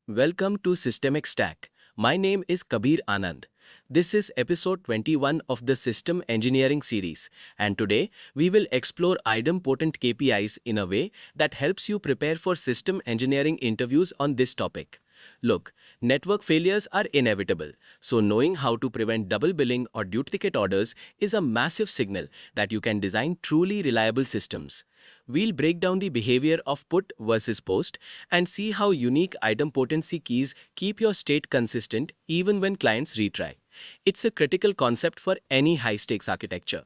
Welcome to Systemic Stack. My name is Kabir Anand. This is episode 21 of the System Engineering series, and today we will explore idempotent APIs in a way that helps you prepare for system engineering interviews on this topic. Look, network failures are inevitable, so knowing how to prevent double billing or duplicate orders is a massive signal that you can design truly reliable systems. We'll break down the behavior of put versus post and see how unique idempotency keys keep your state consistent even when clients retry. It's a critical concept for any high-stakes architecture.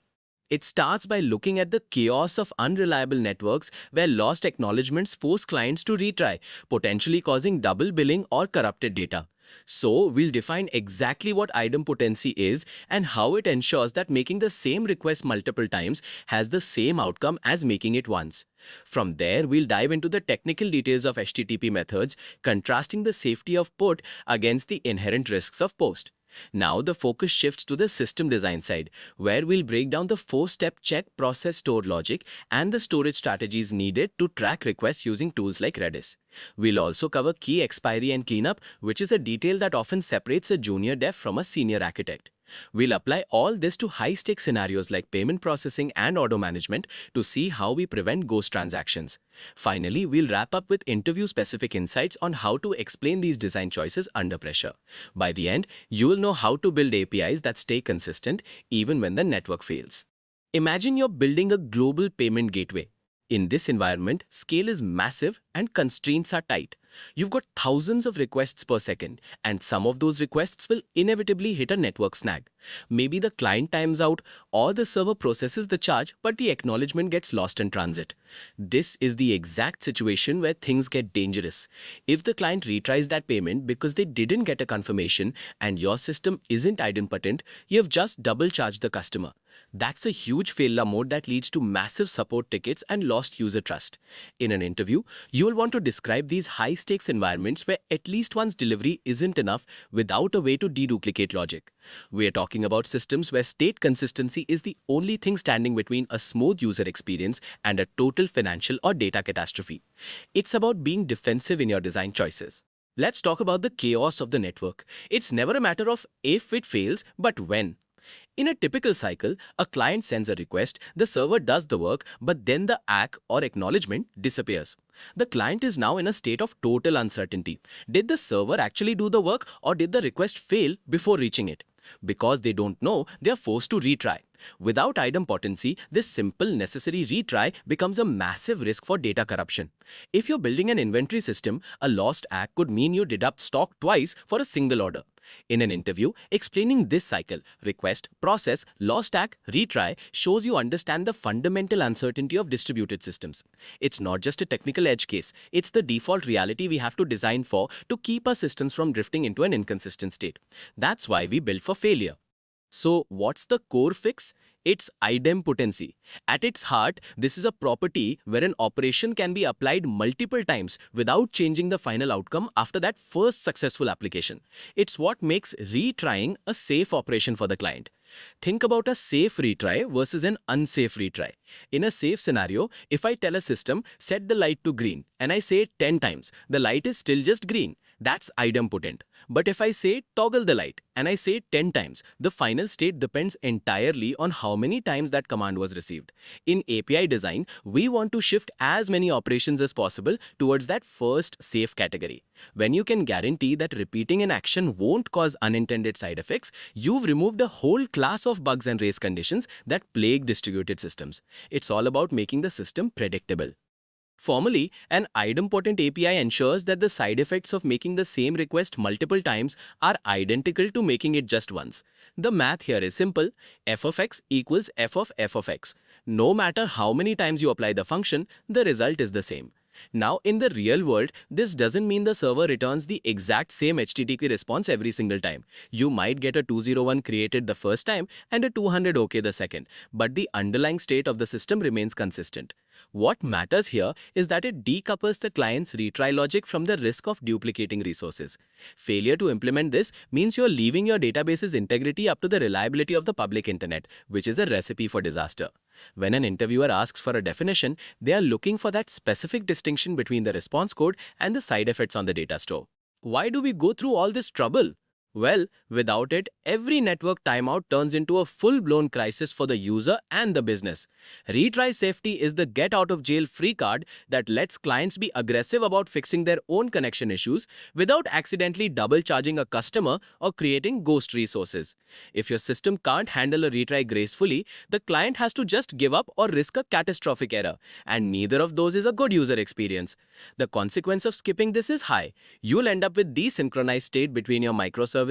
It starts by looking at the chaos of unreliable networks where lost acknowledgements force clients to retry, potentially causing double billing or corrupted data. So, we'll define exactly what idempotency is and how it ensures that making the same request multiple times has the same outcome as making it once. From there, we'll dive into the technical details of HTTP methods, contrasting the safety of put against the inherent risks of post. Now the focus shifts to the system design side, where we'll break down the 4-step check, process, store logic and the storage strategies needed to track requests using tools like Redis. We'll also cover key expiry and cleanup, which is a detail that often separates a junior dev from a senior architect. We'll apply all this to high-stakes scenarios like payment processing and order management to see how we prevent ghost transactions. Finally, we'll wrap up with interview-specific insights on how to explain these design choices under pressure. By the end, you'll know how to build APIs that stay consistent even when the network fails. Imagine you're building a global payment gateway. In this environment, scale is massive and constraints are tight. You've got thousands of requests per second, and some of those requests will inevitably hit a network snag. Maybe the client times out or the server processes the charge, but the acknowledgement gets lost in transit. This is the exact situation where things get dangerous. If the client retries that payment because they didn't get a confirmation and your system isn't idempotent, you have just double charged the customer. That's a huge failure mode that leads to massive support tickets and lost user trust. In an interview, you'll want to describe these high-stakes environments where at least one's delivery isn't enough without a way to deduplicate logic. We're talking about systems where state consistency is the only thing standing between a smooth user experience and a total financial or data catastrophe. It's about being defensive in your design choices. Let's talk about the chaos of the network. It's never a matter of if it fails, but when. In a typical cycle, a client sends a request, the server does the work, but then the ACK or acknowledgement disappears. The client is now in a state of total uncertainty. Did the server actually do the work or did the request fail before reaching it? Because they don't know, they are forced to retry. Without idempotency, this simple necessary retry becomes a massive risk for data corruption. If you're building an inventory system, a lost ACK could mean you deduct stock twice for a single order. In an interview, explaining this cycle, request, process, lost ACK, retry, shows you understand the fundamental uncertainty of distributed systems. It's not just a technical edge case, it's the default reality we have to design for to keep our systems from drifting into an inconsistent state. That's why we build for failure. So, what's the core fix? It's idempotency. At its heart, this is a property where an operation can be applied multiple times without changing the final outcome after that first successful application. It's what makes retrying a safe operation for the client. Think about a safe retry versus an unsafe retry. In a safe scenario, if I tell a system, set the light to green, and I say it 10 times, the light is still just green. That's idempotent. But if I say toggle the light and I say it 10 times, the final state depends entirely on how many times that command was received. In API design, we want to shift as many operations as possible towards that first safe category. When you can guarantee that repeating an action won't cause unintended side effects, you've removed a whole class of bugs and race conditions that plague distributed systems. It's all about making the system predictable. Formally, an idempotent API ensures that the side effects of making the same request multiple times are identical to making it just once. The math here is simple. F of x equals f of x. No matter how many times you apply the function, the result is the same. Now, in the real world, this doesn't mean the server returns the exact same HTTP response every single time. You might get a 201 created the first time and a 200 OK the second, but the underlying state of the system remains consistent. What matters here is that it decouples the client's retry logic from the risk of duplicating resources. Failure to implement this means you're leaving your database's integrity up to the reliability of the public internet, which is a recipe for disaster. When an interviewer asks for a definition, they are looking for that specific distinction between the response code and the side effects on the data store. Why do we go through all this trouble? Well, without it, every network timeout turns into a full-blown crisis for the user and the business. Retry Safety is the get-out-of-jail-free card that lets clients be aggressive about fixing their own connection issues without accidentally double-charging a customer or creating ghost resources. If your system can't handle a retry gracefully, the client has to just give up or risk a catastrophic error, and neither of those is a good user experience. The consequence of skipping this is high. You'll end up with desynchronized state between your microservices,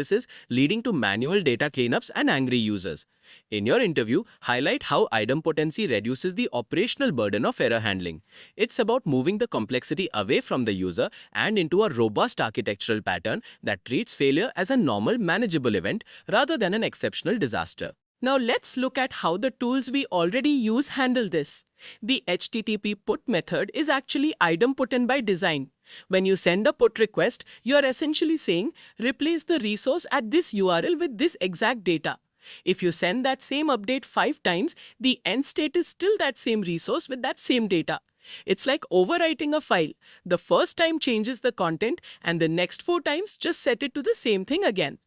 leading to manual data cleanups and angry users. In your interview, highlight how idempotency reduces the operational burden of error handling. It's about moving the complexity away from the user and into a robust architectural pattern that treats failure as a normal, manageable event rather than an exceptional disaster. Now let's look at how the tools we already use handle this. The HTTP put method is actually idempotent by design. When you send a put request, you are essentially saying, replace the resource at this URL with this exact data. If you send that same update 5 times, the end state is still that same resource with that same data. It's like overwriting a file. The first time changes the content and the next 4 times just set it to the same thing again.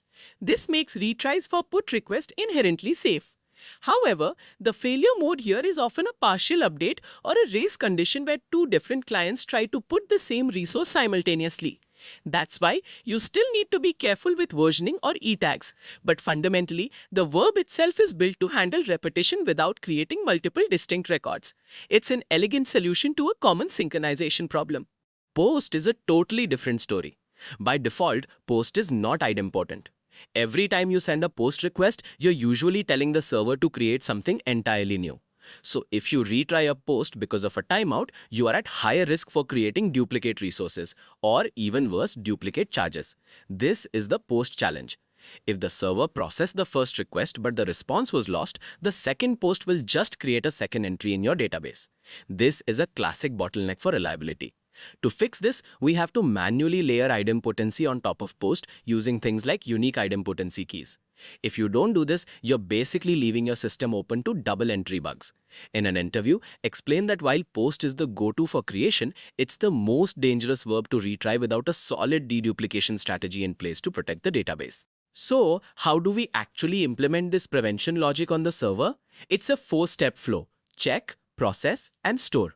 This makes retries for put request inherently safe. However, the failure mode here is often a partial update or a race condition where 2 different clients try to put the same resource simultaneously. That's why you still need to be careful with versioning or e-tags. But fundamentally, the verb itself is built to handle repetition without creating multiple distinct records. It's an elegant solution to a common synchronization problem. Post is a totally different story. By default, post is not idempotent. Every time you send a post request, you're usually telling the server to create something entirely new. So if you retry a post because of a timeout, you are at higher risk for creating duplicate resources or even worse, duplicate charges. This is the post challenge. If the server processed the first request but the response was lost, the second post will just create a second entry in your database. This is a classic bottleneck for reliability. To fix this, we have to manually layer idempotency on top of post using things like unique idempotency keys. If you don't do this, you're basically leaving your system open to double entry bugs. In an interview, explain that while post is the go-to for creation, it's the most dangerous verb to retry without a solid deduplication strategy in place to protect the database. So, how do we actually implement this prevention logic on the server? It's a 4-step flow: check, process, and store.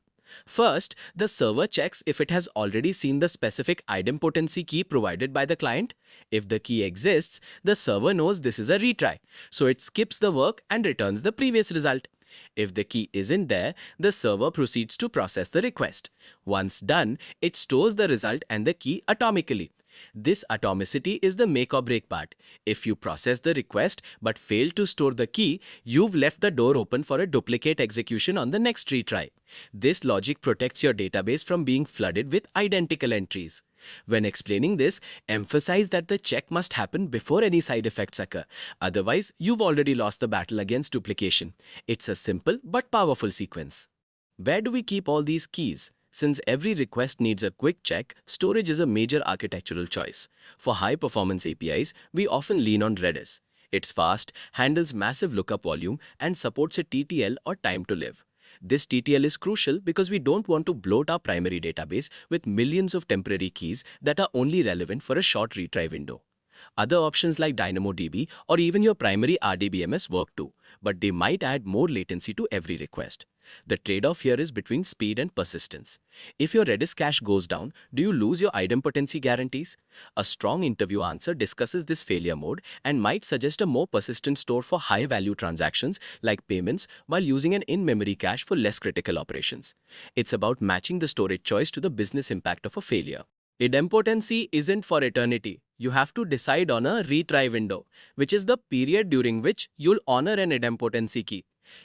First, the server checks if it has already seen the specific idempotency key provided by the client. If the key exists, the server knows this is a retry, so it skips the work and returns the previous result. If the key isn't there, the server proceeds to process the request. Once done, it stores the result and the key atomically. This atomicity is the make or break part. If you process the request but fail to store the key, you've left the door open for a duplicate execution on the next retry. This logic protects your database from being flooded with identical entries. When explaining this, emphasize that the check must happen before any side effects occur. Otherwise, you've already lost the battle against duplication. It's a simple but powerful sequence. Where do we keep all these keys? Since every request needs a quick check, storage is a major architectural choice. For high-performance APIs, we often lean on Redis. It's fast, handles massive lookup volume, and supports a TTL or time to live. This TTL is crucial because we don't want to bloat our primary database with millions of temporary keys that are only relevant for a short retry window. Other options like DynamoDB or even your primary RDBMS work too, but they might add more latency to every request. The trade-off here is between speed and persistence. If your Redis cache goes down, do you lose your idempotency guarantees? A strong interview answer discusses this failure mode and might suggest a more persistent store for high-value transactions like payments while using an in-memory cache for less critical operations. It's about matching the storage choice to the business impact of a failure. Idempotency isn't for eternity. You have to decide on a retry window, which is the period during which you'll honor an idempotency key.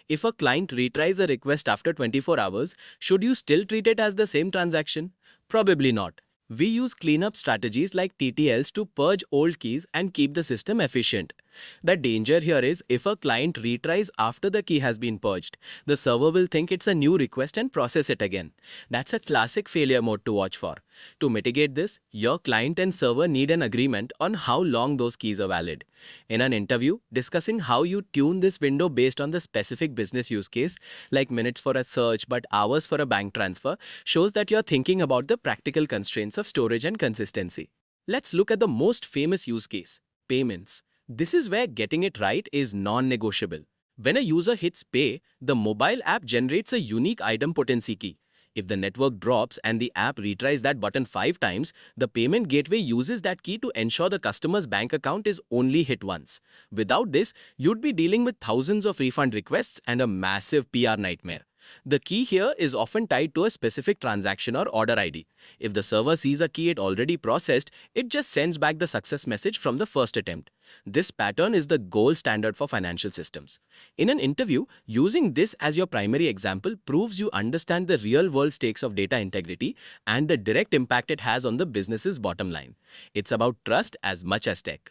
If a client retries a request after 24 hours, should you still treat it as the same transaction? Probably not. We use cleanup strategies like TTLs to purge old keys and keep the system efficient. The danger here is if a client retries after the key has been purged, the server will think it's a new request and process it again. That's a classic failure mode to watch for. To mitigate this, your client and server need an agreement on how long those keys are valid. In an interview, discussing how you tune this window based on the specific business use case, like minutes for a search but hours for a bank transfer, shows that you're thinking about the practical constraints of storage and consistency. Let's look at the most famous use case, payments. This is where getting it right is non-negotiable. When a user hits pay, the mobile app generates a unique idempotency key. If the network drops and the app retries that button 5 times, the payment gateway uses that key to ensure the customer's bank account is only hit once. Without this, you'd be dealing with thousands of refund requests and a massive PR nightmare. The key here is often tied to a specific transaction or order ID. If the server sees a key it already processed, it just sends back the success message from the first attempt. This pattern is the gold standard for financial systems. In an interview, using this as your primary example proves you understand the real-world stakes of data integrity and the direct impact it has on the business's bottom line. It's about trust as much as tech.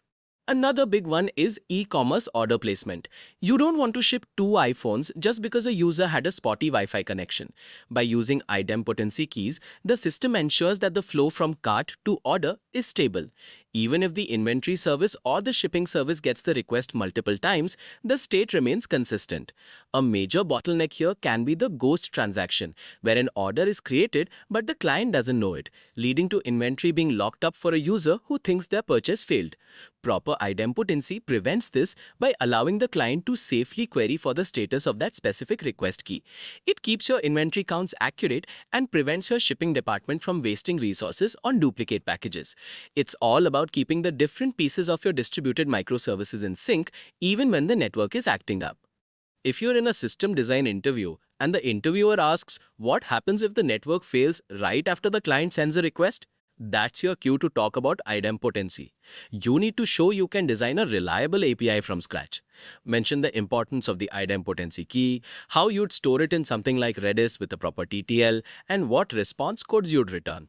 Another big one is e-commerce order placement. You don't want to ship 2 iPhones just because a user had a spotty Wi-Fi connection. By using idempotency keys, the system ensures that the flow from cart to order is stable. Even if the inventory service or the shipping service gets the request multiple times, the state remains consistent. A major bottleneck here can be the ghost transaction, where an order is created but the client doesn't know it, leading to inventory being locked up for a user who thinks their purchase failed. Proper idempotency prevents this by allowing the client to safely query for the status of that specific request key. It keeps your inventory counts accurate and prevents your shipping department from wasting resources on duplicate packages. It's all about keeping the different pieces of your distributed microservices in sync even when the network is acting up. If you're in a system design interview and the interviewer asks what happens if the network fails right after the client sends a request, that's your cue to talk about idempotency. You need to show you can design a reliable API from scratch. Mention the importance of the idempotency key, how you'd store it in something like Redis with a proper TTL, and what response codes you'd return.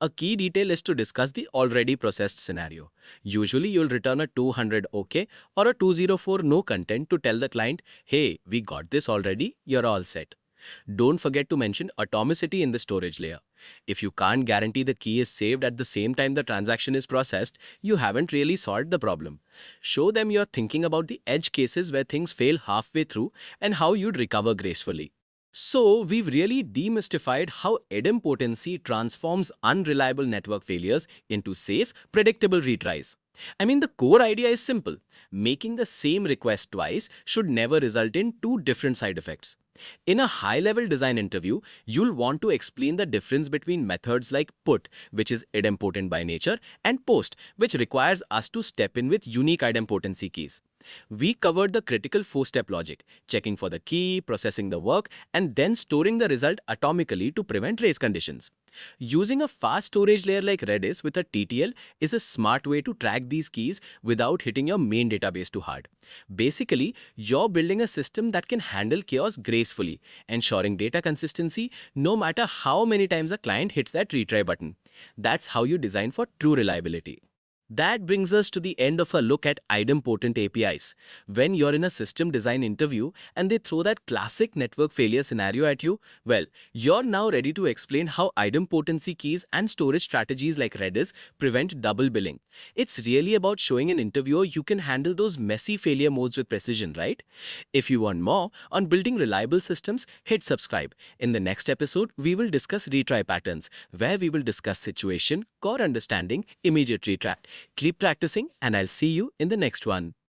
A key detail is to discuss the already processed scenario. Usually you'll return a 200 OK or a 204 no content to tell the client, hey, we got this already, you're all set. Don't forget to mention atomicity in the storage layer. If you can't guarantee the key is saved at the same time the transaction is processed, you haven't really solved the problem. Show them you're thinking about the edge cases where things fail halfway through and how you'd recover gracefully. So, we've really demystified how idempotency transforms unreliable network failures into safe, predictable retries. The core idea is simple. Making the same request twice should never result in 2 different side effects. In a high-level design interview, you'll want to explain the difference between methods like put, which is idempotent by nature, and post, which requires us to step in with unique idempotency keys. We covered the critical 4-step logic, checking for the key, processing the work, and then storing the result atomically to prevent race conditions. Using a fast storage layer like Redis with a TTL is a smart way to track these keys without hitting your main database too hard. Basically, you're building a system that can handle chaos gracefully, ensuring data consistency no matter how many times a client hits that retry button. That's how you design for true reliability. That brings us to the end of a look at idempotent APIs. When you're in a system design interview and they throw that classic network failure scenario at you, well, you're now ready to explain how idempotency keys and storage strategies like Redis prevent double billing. It's really about showing an interviewer you can handle those messy failure modes with precision, right? If you want more on building reliable systems, hit subscribe. In the next episode, we will discuss retry patterns, where we will discuss situation, core understanding, immediate retry. Keep practicing and I'll see you in the next one.